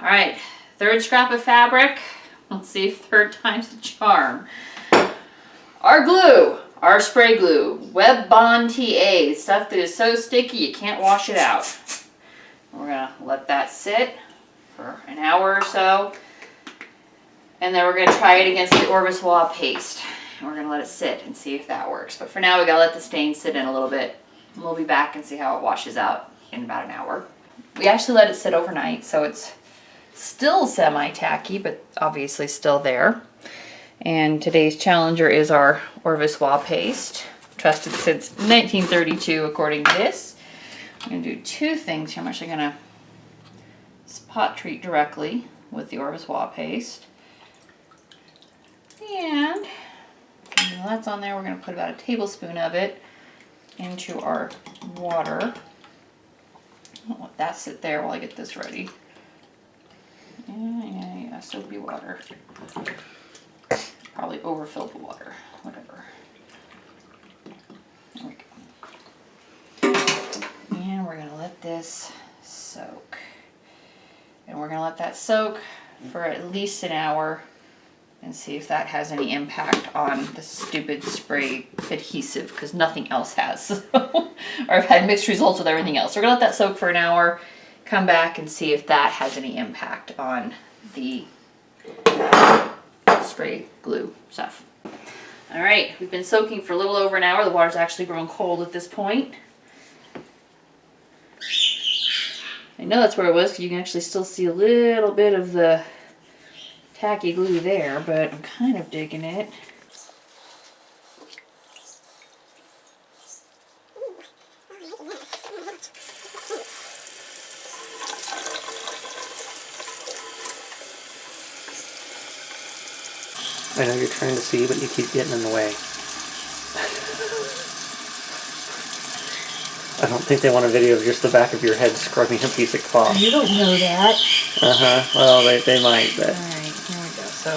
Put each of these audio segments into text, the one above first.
All right, third scrap of fabric. Let's see if third time's the charm. Our glue, our spray glue, Web Bond TA, stuff that is so sticky you can't wash it out. We're gonna let that sit for an hour or so. And then we're gonna try it against the Orvis Wall paste. And we're gonna let it sit and see if that works. But for now, we gotta let the stain sit in a little bit. And we'll be back and see how it washes out in about an hour. We actually let it sit overnight, so it's still semi-tacky, but obviously still there. And today's challenger is our Orvis Wall paste, trusted since 1932 according to this. I'm going to do two things here. I'm actually going to spot treat directly with the Orvis Wall paste. And while that's on there, we're going to put about a tablespoon of it into our water. I'll let that sit there while I get this ready. Yeah, soapy water. Probably overfilled with water, whatever. There we go. And we're gonna let this soak. And we're gonna let that soak for at least an hour and see if that has any impact on the stupid spray adhesive, because nothing else has. Or I've had mixed results with everything else. So we're gonna let that soak for an hour, come back and see if that has any impact on the spray glue stuff. All right, we've been soaking for a little over an hour. The water's actually grown cold at this point. I know that's where it was because you can actually still see a little bit of the tacky glue there, but I'm kind of digging it. I know you're trying to see, but you keep getting in the way. I don't think they want a video of just the back of your head scrubbing a piece of cloth. You don't know that. Uh-huh. Well, they might, but... Alright, here we go. So,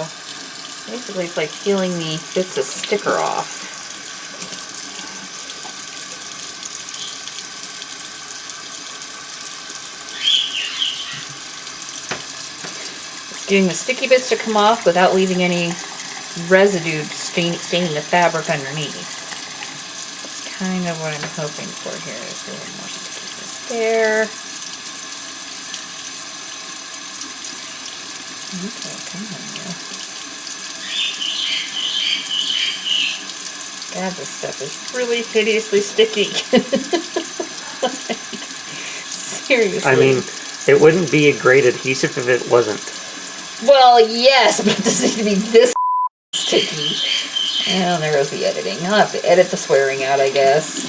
basically it's like peeling the bits of sticker off. It's getting the sticky bits to come off without leaving any residue staining the fabric underneath. That's kind of what I'm hoping for here. Is a little more stickiness there. Okay, come on now. God, this stuff is really hideously sticky. Seriously. I mean, it wouldn't be a great adhesive if it wasn't. Well, yes, but it doesn't need to be this sticky. And there goes the editing. I'll have to edit the swearing out, I guess.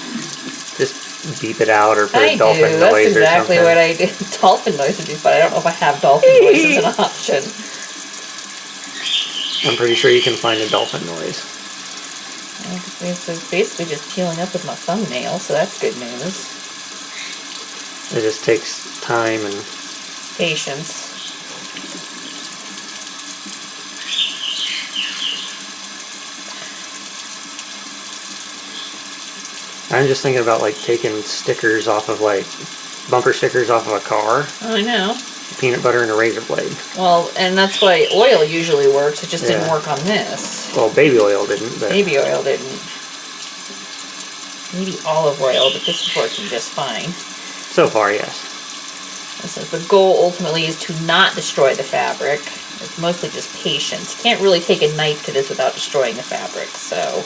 Just beep it out or put a dolphin noise or something. That's exactly what I did. Dolphin noises, but I don't know if I have dolphin noise as an option. I'm pretty sure you can find a dolphin noise. This is basically just peeling up with my thumbnail, so that's good news. It just takes time and patience. I'm just thinking about like taking stickers off of like bumper stickers off of a car. Oh, I know. Peanut butter and a razor blade. Well, and that's why oil usually works. It just didn't work on this. Well, baby oil didn't. But baby oil didn't. Maybe olive oil, but this is working just fine. So far, yes. This is the goal ultimately is to not destroy the fabric. It's mostly just patience. You can't really take a knife to this without destroying the fabric, so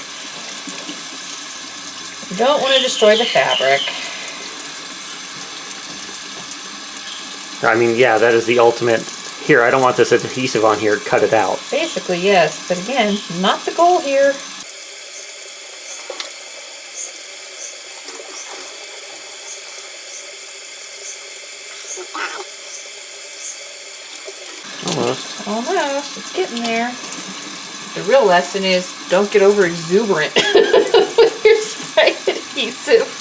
you don't want to destroy the fabric. I mean, yeah, that is the ultimate. Here, I don't want this adhesive on here. Cut it out. Basically, yes. But again, not the goal here. Almost. Almost. It's getting there. The real lesson is don't get over exuberant with your spray adhesive.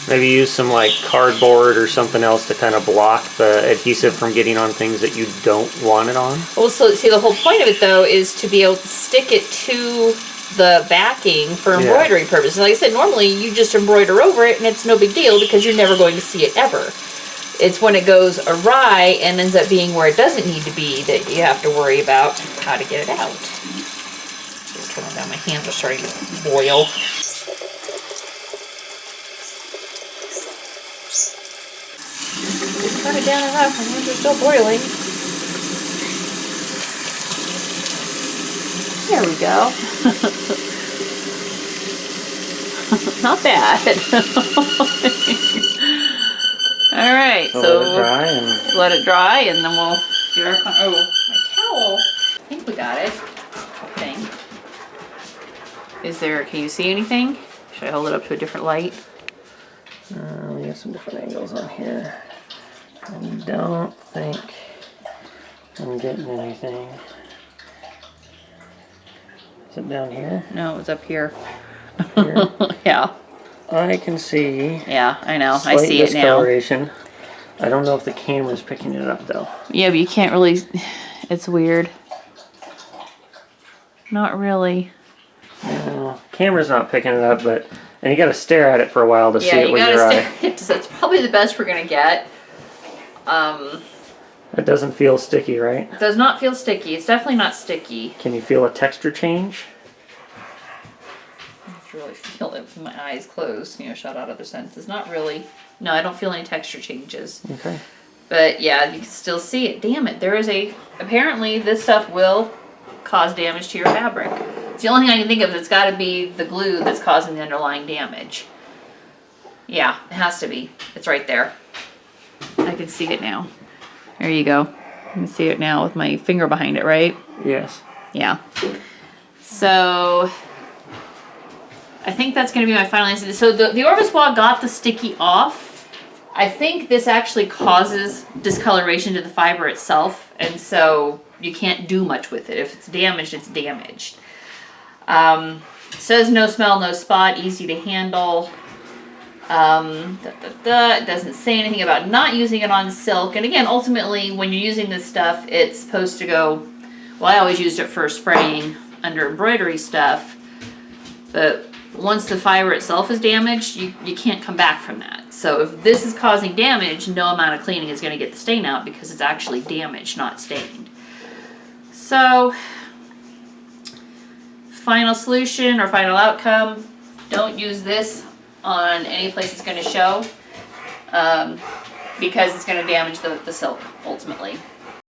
Maybe use some like cardboard or something else to kind of block the adhesive from getting on things that you don't want it on. Well, so see, the whole point of it though is to be able to stick it to the backing for embroidery purposes. Like I said, normally you just embroider over it and it's no big deal because you're never going to see it ever. It's when it goes awry and ends up being where it doesn't need to be that you have to worry about how to get it out. Just turn it down, my hands are starting to boil. Turn it down enough, my hands are still boiling. There we go. Not bad. All right, so let it dry and then we'll get our, oh, my towel. I think we got it. I think. Is there, can you see anything? Should I hold it up to a different light? We have some different angles on here. I don't think I'm getting anything. Is it down here? No, it was up here. Here? Yeah. I can see. Yeah, I know. Slight I see it now. discoloration. I don't know if the camera's picking it up though. Yeah, but you can't really. It's weird. Not really. No, camera's not picking it up, but and you got to stare at it for a while to see it with your eye. It's probably the best we're gonna get. It doesn't feel sticky, right? It does not feel sticky. It's definitely not sticky. Can you feel a texture change? I have to really feel it with my eyes closed. You know, shut out other senses. Not really. No, I don't feel any texture changes. Okay. But yeah, you can still see it. Damn it! There is a. Apparently, this stuff will cause damage to your fabric. It's the only thing I can think of. It's got to be the glue that's causing the underlying damage. Yeah, it has to be. It's right there. I can see it now. There you go. You can see it now with my finger behind it, right? Yes. Yeah. So I think that's going to be my final answer. So the Orvis Wall got the sticky off. I think this actually causes discoloration to the fiber itself, and so you can't do much with it. If it's damaged, it's damaged. Says no smell, no spot, easy to handle. It doesn't say anything about not using it on silk. And again, ultimately, when you're using this stuff, it's supposed to go, well, I always used it for spraying under embroidery stuff. But once the fiber itself is damaged, you can't come back from that. So if this is causing damage, no amount of cleaning is going to get the stain out because it's actually damaged, not stained. So, final solution or final outcome, don't use this on any place it's going to show because it's going to damage the silk ultimately.